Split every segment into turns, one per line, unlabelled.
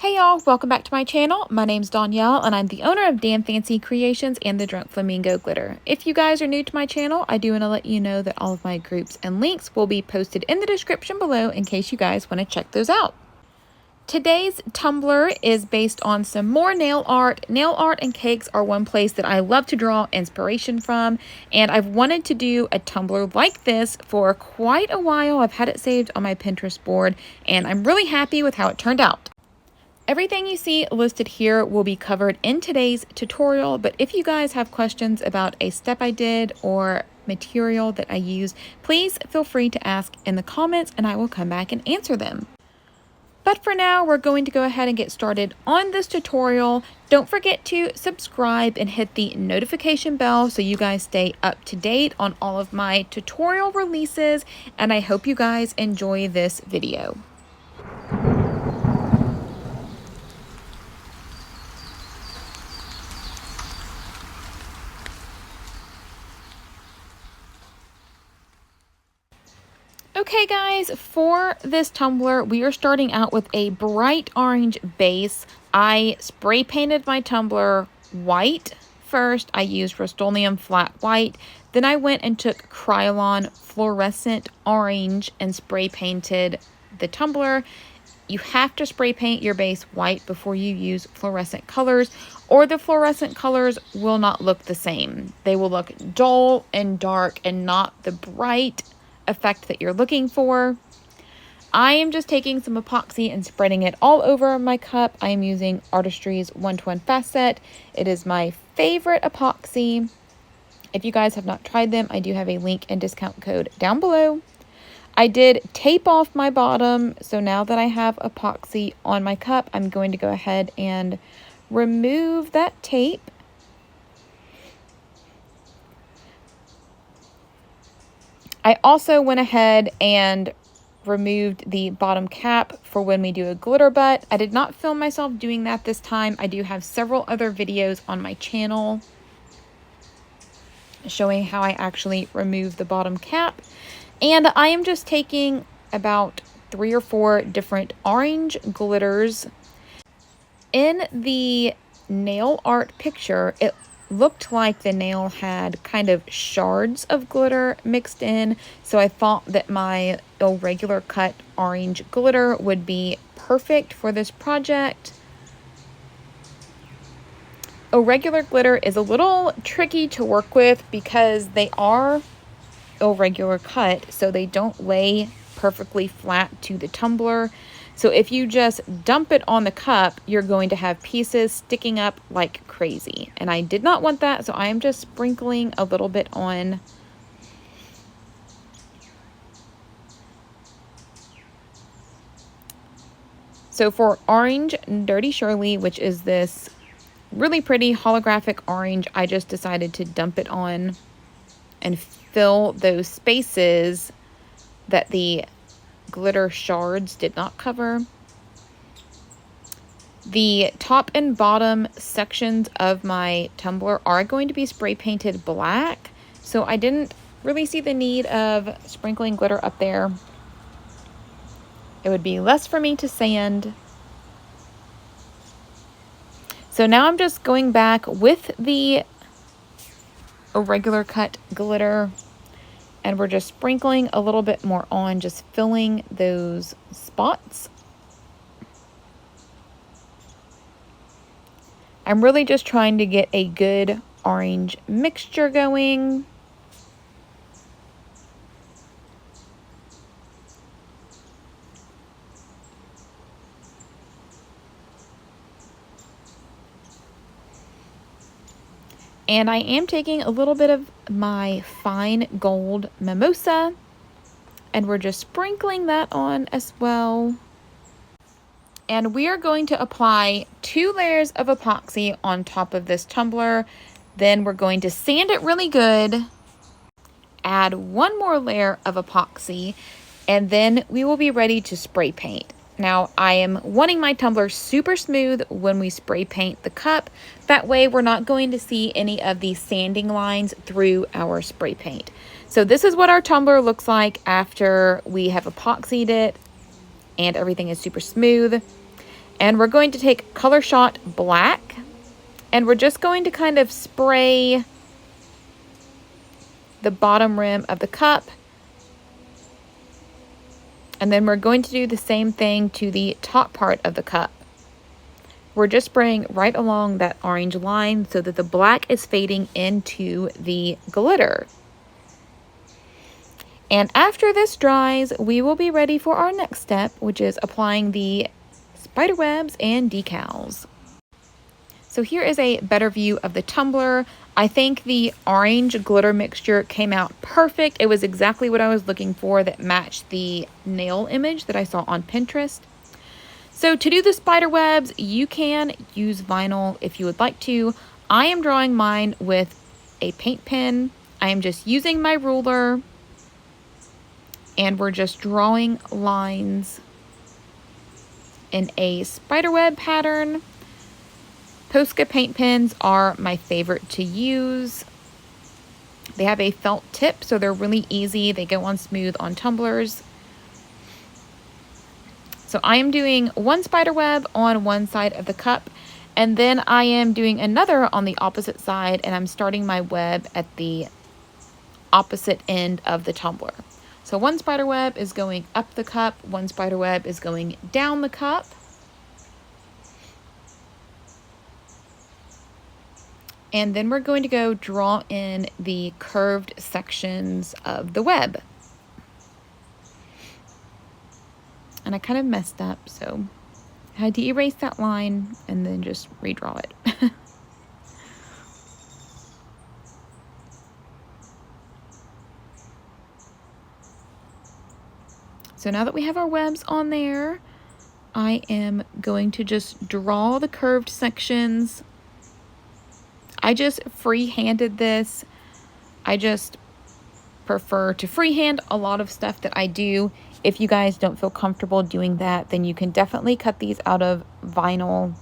Hey y'all, welcome back to my channel. My name's Danielle and I'm the owner of Damn Fancy Creations and the Drunk Flamingo Glitter. If you guys are new to my channel, I do want to let you know that all of my groups and links will be posted in the description below in case you guys want to check those out. Today's tumbler is based on some more nail art. Nail art and cakes are one place that I love to draw inspiration from, and I've wanted to do a tumbler like this for quite a while. I've had it saved on my Pinterest board and I'm really happy with how it turned out. Everything you see listed here will be covered in today's tutorial, but if you guys have questions about a step I did or material that I use, please feel free to ask in the comments and I will come back and answer them. But for now, we're going to go ahead and get started on this tutorial. Don't forget to subscribe and hit the notification bell so you guys stay up to date on all of my tutorial releases, and I hope you guys enjoy this video. Okay guys, for this tumbler, we are starting out with a bright orange base. I spray painted my tumbler white first. I used Rustoleum Glat White. Then I went and took Krylon fluorescent orange and spray painted the tumbler. You have to spray paint your base white before you use fluorescent colors, or the fluorescent colors will not look the same. They will look dull and dark and not the bright effect that you're looking for. I am just taking some epoxy and spreading it all over my cup. I am using Artistry's 1-to-1 fast set. It is my favorite epoxy. If you guys have not tried them, I do have a link and discount code down below. I did tape off my bottom, so now that I have epoxy on my cup, I'm going to go ahead and remove that tape. I also went ahead and removed the bottom cap for when we do a glitter butt. I did not film myself doing that this time. I do have several other videos on my channel showing how I actually remove the bottom cap. And I am just taking about 3 or 4 different orange glitters. In the nail art picture, it looked like the nail had kind of shards of glitter mixed in, so I thought that my irregular cut orange glitter would be perfect for this project. Irregular glitter is a little tricky to work with because they are irregular cut, so they don't lay perfectly flat to the tumbler. So if you just dump it on the cup, you're going to have pieces sticking up like crazy. And I did not want that, so I am just sprinkling a little bit on. So for Orange Dirty Shirley, which is this really pretty holographic orange, I just decided to dump it on and fill those spaces that the glitter shards did not cover. The top and bottom sections of my tumbler are going to be spray painted black, so I didn't really see the need of sprinkling glitter up there. It would be less for me to sand. So now I'm just going back with the irregular cut glitter, and we're just sprinkling a little bit more on, just filling those spots. I'm really just trying to get a good orange mixture going. And I am taking a little bit of my fine gold Mimosa, and we're just sprinkling that on as well. And we are going to apply 2 layers of epoxy on top of this tumbler. Then we're going to sand it really good, add 1 more layer of epoxy, and then we will be ready to spray paint. Now, I am wanting my tumbler super smooth when we spray paint the cup. That way we're not going to see any of the sanding lines through our spray paint. So this is what our tumbler looks like after we have epoxied it and everything is super smooth. And we're going to take Color Shot Black, and we're just going to kind of spray the bottom rim of the cup. And then we're going to do the same thing to the top part of the cup. We're just spraying right along that orange line so that the black is fading into the glitter. And after this dries, we will be ready for our next step, which is applying the spiderwebs and decals. So here is a better view of the tumbler. I think the orange glitter mixture came out perfect. It was exactly what I was looking for, that matched the nail image that I saw on Pinterest. So to do the spider webs, you can use vinyl if you would like to. I am drawing mine with a paint pen. I am just using my ruler, and we're just drawing lines in a spiderweb pattern. Posca paint pens are my favorite to use. They have a felt tip, so they're really easy. They go on smooth on tumblers. So I am doing one spider web on one side of the cup, and then I am doing another on the opposite side, and I'm starting my web at the opposite end of the tumbler. So one spider web is going up the cup, one spider web is going down the cup. And then we're going to go draw in the curved sections of the web. And I kind of messed up, so I had to erase that line and then just redraw it. So now that we have our webs on there, I am going to just draw the curved sections. I just free-handed this. I just prefer to freehand a lot of stuff that I do. If you guys don't feel comfortable doing that, then you can definitely cut these out of vinyl.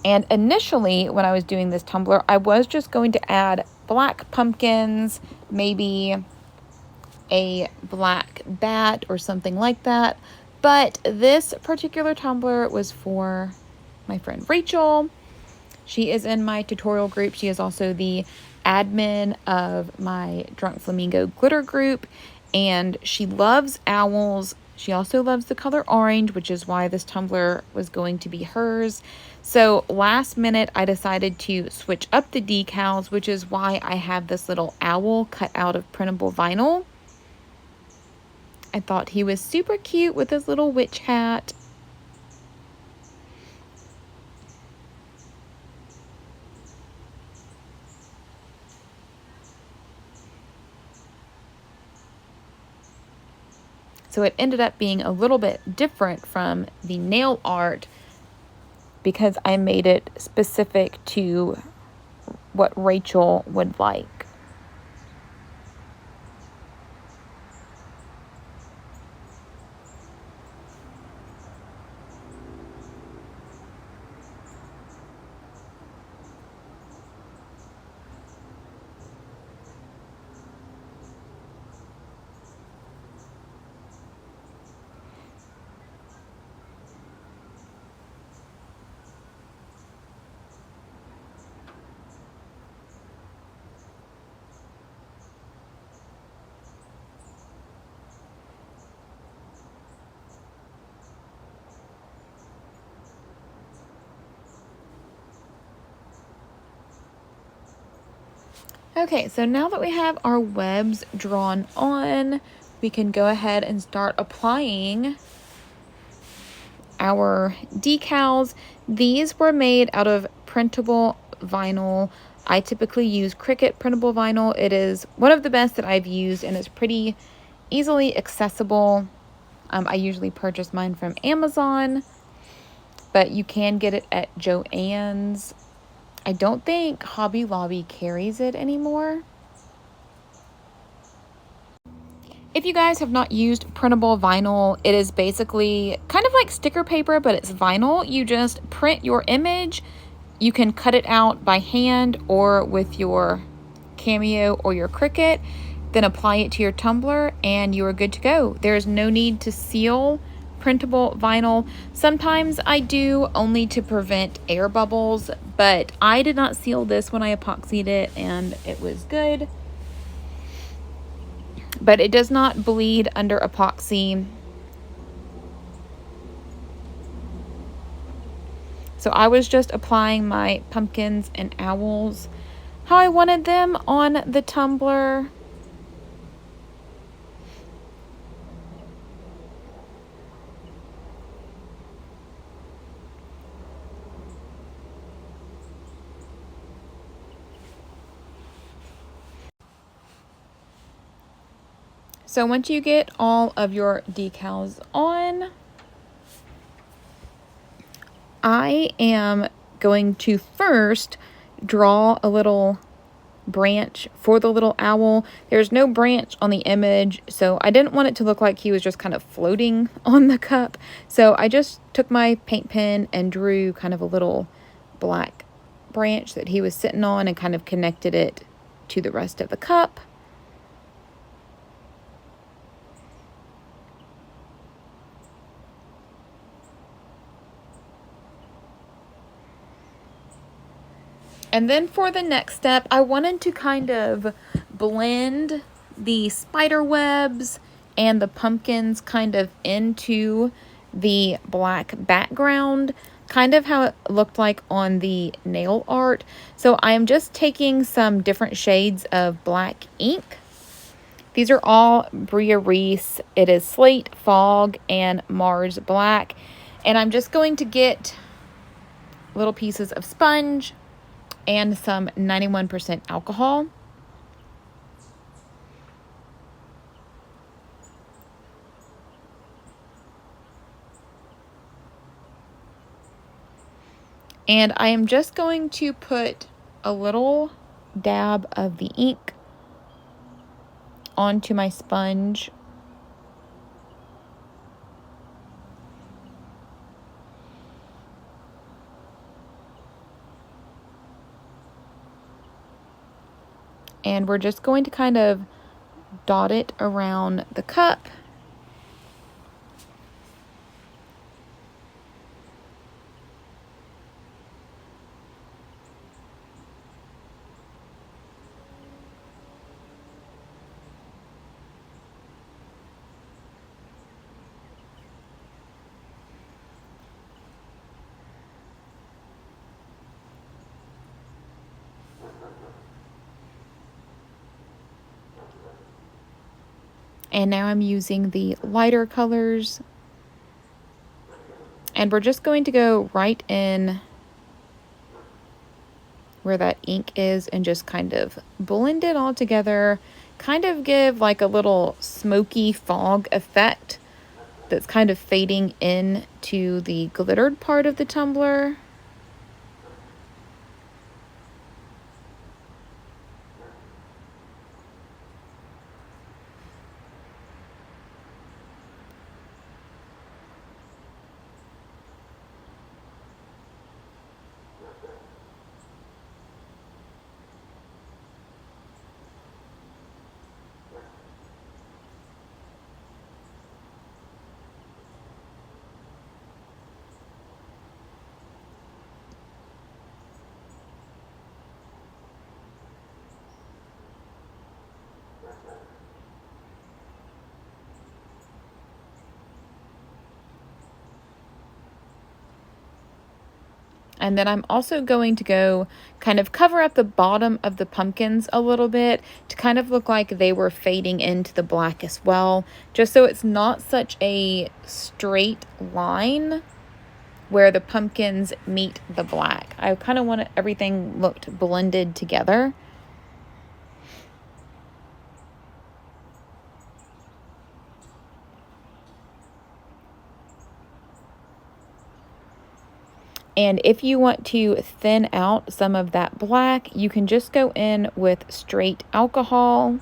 And initially, when I was doing this tumbler, I was just going to add black pumpkins, maybe a black bat or something like that. But this particular tumbler was for my friend Rachel. She is in my tutorial group. She is also the admin of my Drunk Flamingo glitter group, and she loves owls. She also loves the color orange, which is why this tumbler was going to be hers. So last minute, I decided to switch up the decals, which is why I have this little owl cut out of printable vinyl. I thought he was super cute with his little witch hat. So it ended up being a little bit different from the nail art because I made it specific to what Rachel would like. Okay, so now that we have our webs drawn on, we can go ahead and start applying our decals. These were made out of printable vinyl. I typically use Cricut printable vinyl. It is one of the best that I've used, and it's pretty easily accessible. I usually purchase mine from Amazon, but you can get it at Joann's. I don't think Hobby Lobby carries it anymore. If you guys have not used printable vinyl, it is basically kind of like sticker paper, but it's vinyl. You just print your image. You can cut it out by hand or with your Cameo or your Cricut. then apply it to your tumbler and you are good to go. There's no need to seal printable vinyl. Sometimes I do, only to prevent air bubbles, but I did not seal this when I epoxied it and it was good. But it does not bleed under epoxy. So I was just applying my pumpkins and owls how I wanted them on the tumbler. So once you get all of your decals on, I am going to first draw a little branch for the little owl. There's no branch on the image, so I didn't want it to look like he was just kind of floating on the cup. So I just took my paint pen and drew kind of a little black branch that he was sitting on and kind of connected it to the rest of the cup. And then for the next step, I wanted to kind of blend the spider webs and the pumpkins kind of into the black background, kind of how it looked like on the nail art. So I am just taking some different shades of black ink. These are all Bria Reese. It is Slate, Fog, and Mars Black. And I'm just going to get little pieces of sponge and some 91% alcohol. And I am just going to put a little dab of the ink onto my sponge. And we're just going to kind of dot it around the cup. And now I'm using the lighter colors. And we're just going to go right in where that ink is and just kind of blend it all together. Kind of give like a little smoky fog effect that's kind of fading into the glittered part of the tumbler. And then I'm also going to go kind of cover up the bottom of the pumpkins a little bit to kind of look like they were fading into the black as well, just so it's not such a straight line where the pumpkins meet the black. I kind of want everything looked blended together. And if you want to thin out some of that black, you can just go in with straight alcohol.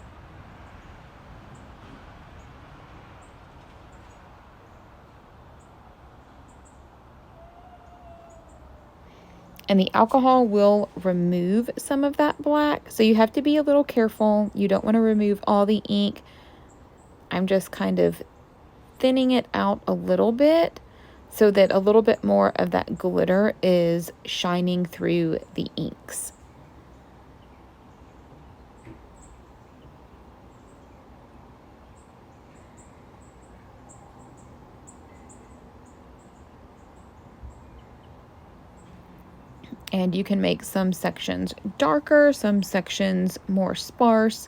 and the alcohol will remove some of that black. So you have to be a little careful. You don't want to remove all the ink. I'm just kind of thinning it out a little bit so that a little bit more of that glitter is shining through the inks. And you can make some sections darker, some sections more sparse.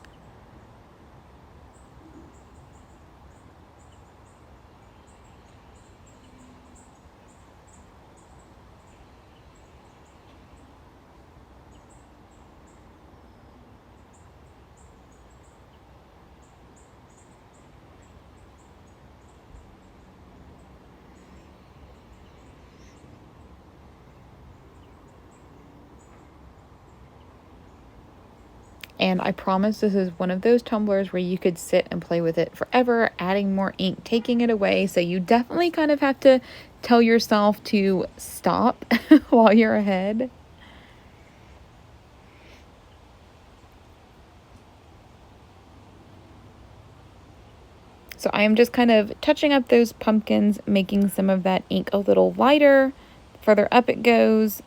And I promise this is one of those tumblers where you could sit and play with it forever, adding more ink, taking it away. So you definitely kind of have to tell yourself to stop while you're ahead. So I am just kind of touching up those pumpkins, making some of that ink a little lighter. Further up it goes.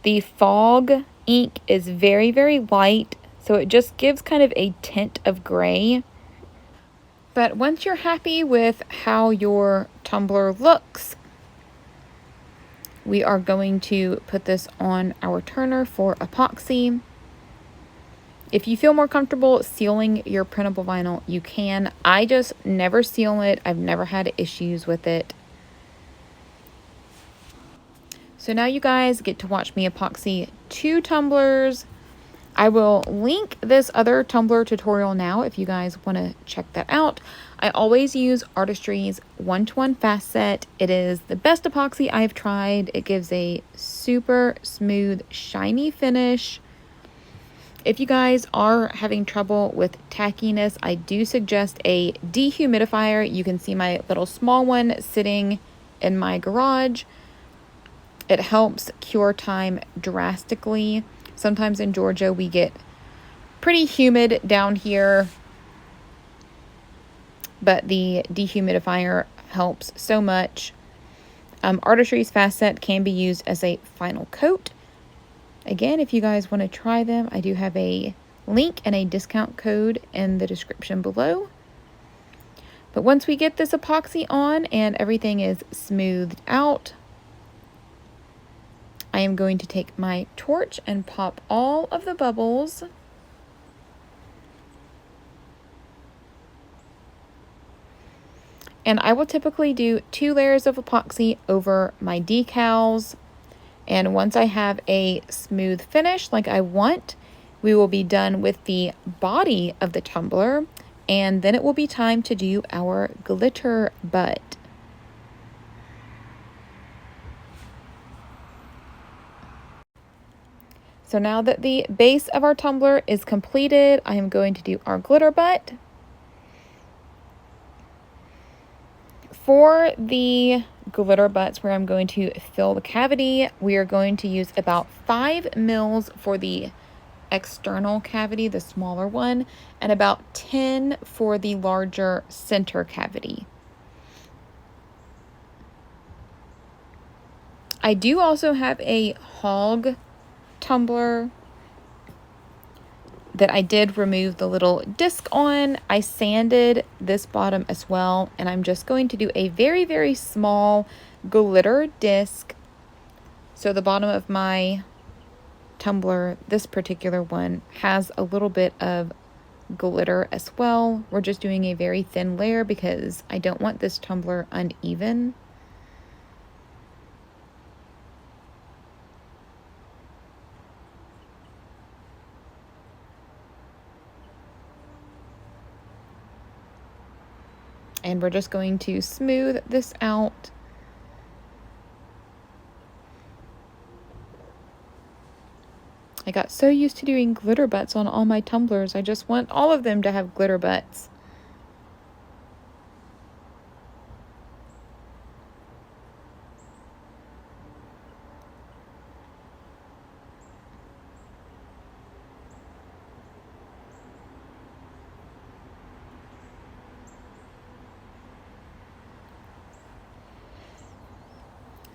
The fog ink is very, very light, so it just gives kind of a tint of gray. But once you're happy with how your tumbler looks, we are going to put this on our turner for epoxy. If you feel more comfortable sealing your printable vinyl, you can. I just never seal it. I've never had issues with it. So now you guys get to watch me epoxy 2 tumblers. I will link this other tumbler tutorial now if you guys want to check that out. I always use Artistry's 1-to-1 fast set. It is the best epoxy I've tried. It gives a super smooth, shiny finish. If you guys are having trouble with tackiness, I do suggest a dehumidifier. You can see my little small one sitting in my garage. It helps cure time drastically. Sometimes in Georgia we get pretty humid down here, but the dehumidifier helps so much. Artistry's fast set can be used as a final coat. Again, if you guys want to try them, I do have a link and a discount code in the description below. But once we get this epoxy on and everything is smoothed out, I am going to take my torch and pop all of the bubbles. And I will typically do 2 layers of epoxy over my decals. And once I have a smooth finish like I want, we will be done with the body of the tumbler. And then it will be time to do our glitter butt. So now that the base of our tumbler is completed, I am going to do our glitter butt. For the glitter butts where I'm going to fill the cavity, we are going to use about 5 mils for the external cavity, the smaller one, and about 10 for the larger center cavity. I do also have a hog tumbler that I did remove the little disc on. I sanded this bottom as well, and I'm just going to do a very, very small glitter disc. So the bottom of my tumbler, this particular one, has a little bit of glitter as well. We're just doing a very thin layer because I don't want this tumbler uneven. And we're just going to smooth this out. I got so used to doing glitter butts on all my tumblers. I just want all of them to have glitter butts.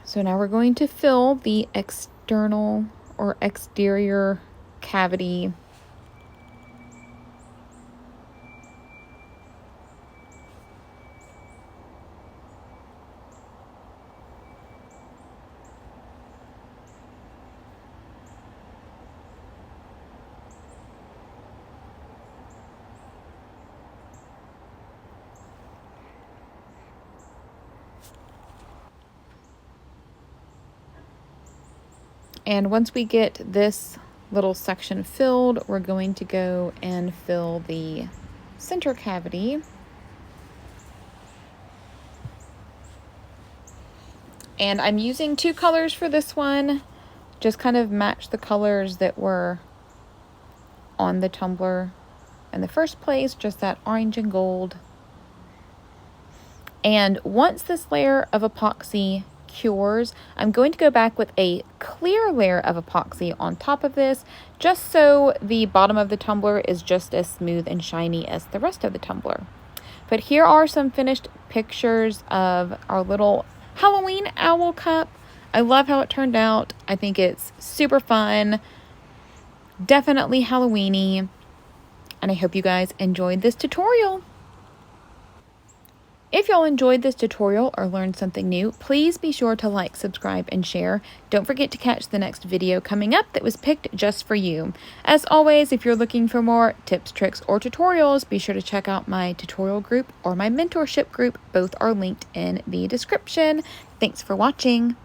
So now we're going to fill the external or exterior cavity. And once we get this little section filled, we're going to go and fill the center cavity. And I'm using 2 colors for this one, just kind of match the colors that were on the tumbler in the first place, just that orange and gold. And once this layer of epoxy cures, I'm going to go back with a clear layer of epoxy on top of this, just so the bottom of the tumbler is just as smooth and shiny as the rest of the tumbler. But here are some finished pictures of our little Halloween owl cup. I love how it turned out. I think it's super fun, definitely Halloweeny, and I hope you guys enjoyed this tutorial. If y'all enjoyed this tutorial or learned something new, please be sure to like, subscribe, and share. Don't forget to catch the next video coming up that was picked just for you. As always, if you're looking for more tips, tricks, or tutorials, be sure to check out my tutorial group or my mentorship group. Both are linked in the description. Thanks for watching.